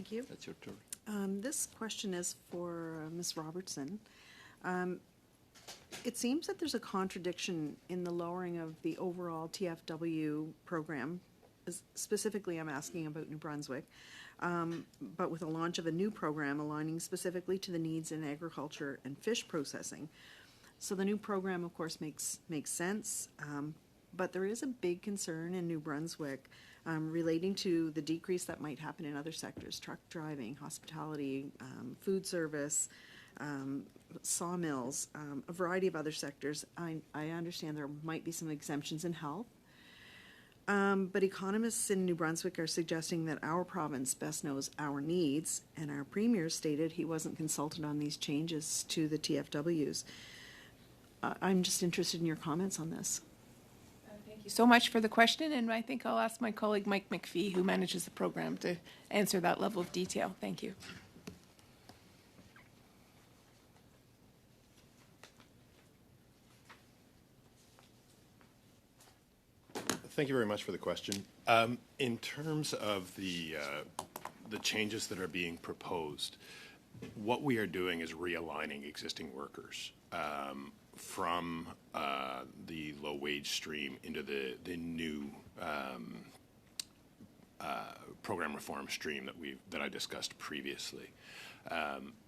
Thank you. That's your turn. This question is for Ms. Robertson. It seems that there's a contradiction in the lowering of the overall TFW program. Specifically, I'm asking about New Brunswick, but with the launch of a new program aligning specifically to the needs in agriculture and fish processing. So the new program, of course, makes sense, but there is a big concern in New Brunswick relating to the decrease that might happen in other sectors: truck driving, hospitality, food service, sawmills, a variety of other sectors. I understand there might be some exemptions in health. But economists in New Brunswick are suggesting that our province best knows our needs, and our premier stated he wasn't consulted on these changes to the TFWs. I'm just interested in your comments on this. Thank you so much for the question, and I think I'll ask my colleague Mike McPhee, who manages the program, to answer that level of detail. Thank you. Thank you very much for the question. In terms of the changes that are being proposed, what we are doing is realigning existing workers from the low-wage stream into the new program reform stream that I discussed previously.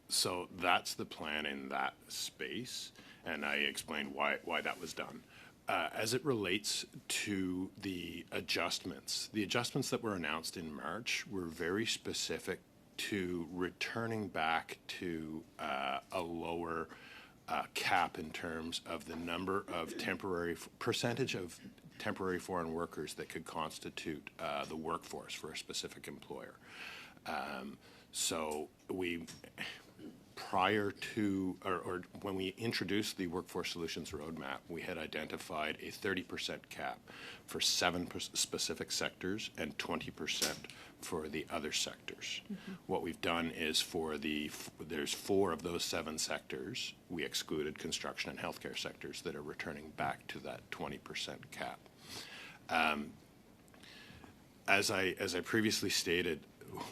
So that's the plan in that space, and I explained why that was done. As it relates to the adjustments that were announced in March were very specific to returning back to a lower cap in terms of the number of percentage of temporary foreign workers that could constitute the workforce for a specific employer. So prior to, or when we introduced the Workforce Solutions Roadmap, we had identified a 30% cap for 7 specific sectors and 20% for the other sectors. Mm-hmm. What we've done is there's 4 of those 7 sectors, we excluded construction and healthcare sectors that are returning back to that 20% cap. As I previously stated,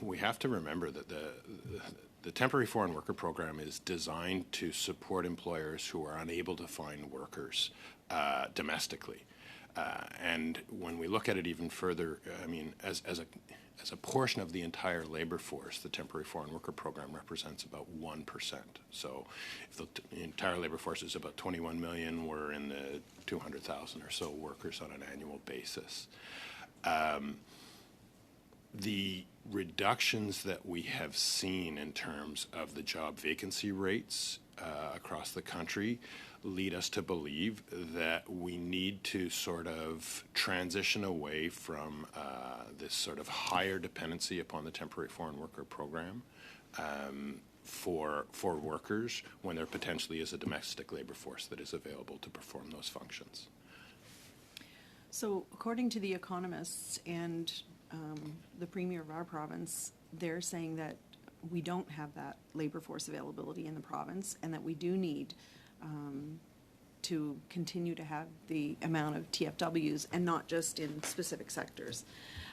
we have to remember that the Temporary Foreign Worker Program is designed to support employers who are unable to find workers domestically. And when we look at it even further, I mean, as a portion of the entire labor force, the Temporary Foreign Worker Program represents about 1%. So if the entire labor force is about 21 million, we're in the 200,000 or so workers on an annual basis. The reductions that we have seen in terms of the job vacancy rates across the country lead us to believe that we need to sort of transition away from this sort of higher dependency upon the Temporary Foreign Worker Program for workers when there potentially is a domestic labor force that is available to perform those functions. So according to the economists and the premier of our province, they're saying that we don't have that labor force availability in the province, and that we do need to continue to have the amount of TFWs, and not just in specific sectors.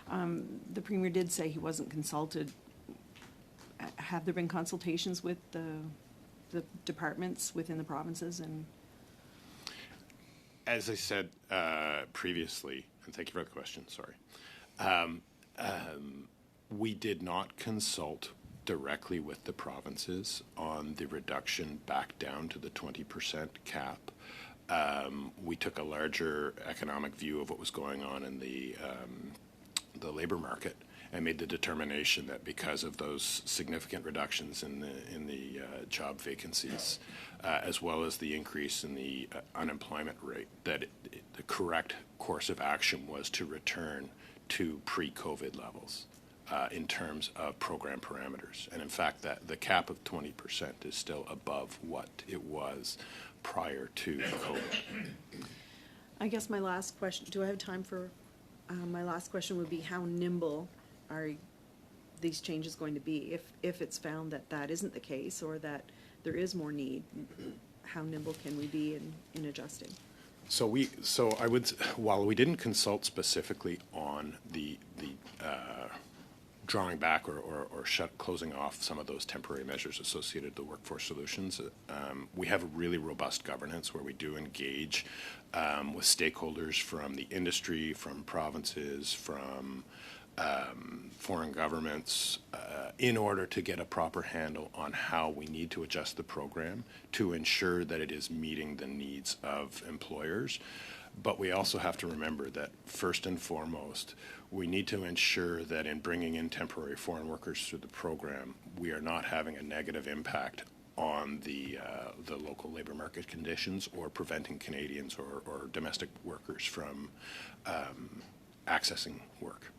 The premier did say he wasn't consulted. Have there been consultations with the departments within the provinces? And as I said previously, and thank you for the question, sorry, we did not consult directly with the provinces on the reduction back down to the 20% cap. We took a larger economic view of what was going on in the labor market and made the determination that because of those significant reductions in the job vacancies, as well as the increase in the unemployment rate, that the correct course of action was to return to pre-COVID levels in terms of program parameters. And in fact, that the cap of 20% is still above what it was prior to COVID. I guess my last question, do I have time for, my last question would be, how nimble are these changes going to be? If it's found that that isn't the case, or that there is more need, how nimble can we be in adjusting? So while we didn't consult specifically on the drawing back or closing off some of those temporary measures associated with the workforce solutions. We have a really robust governance where we do engage with stakeholders from the industry, from provinces, from foreign governments, in order to get a proper handle on how we need to adjust the program to ensure that it is meeting the needs of employers. But we also have to remember that first and foremost, we need to ensure that in bringing in temporary foreign workers through the program, we are not having a negative impact on the local labour market conditions or preventing Canadians or domestic workers from accessing work.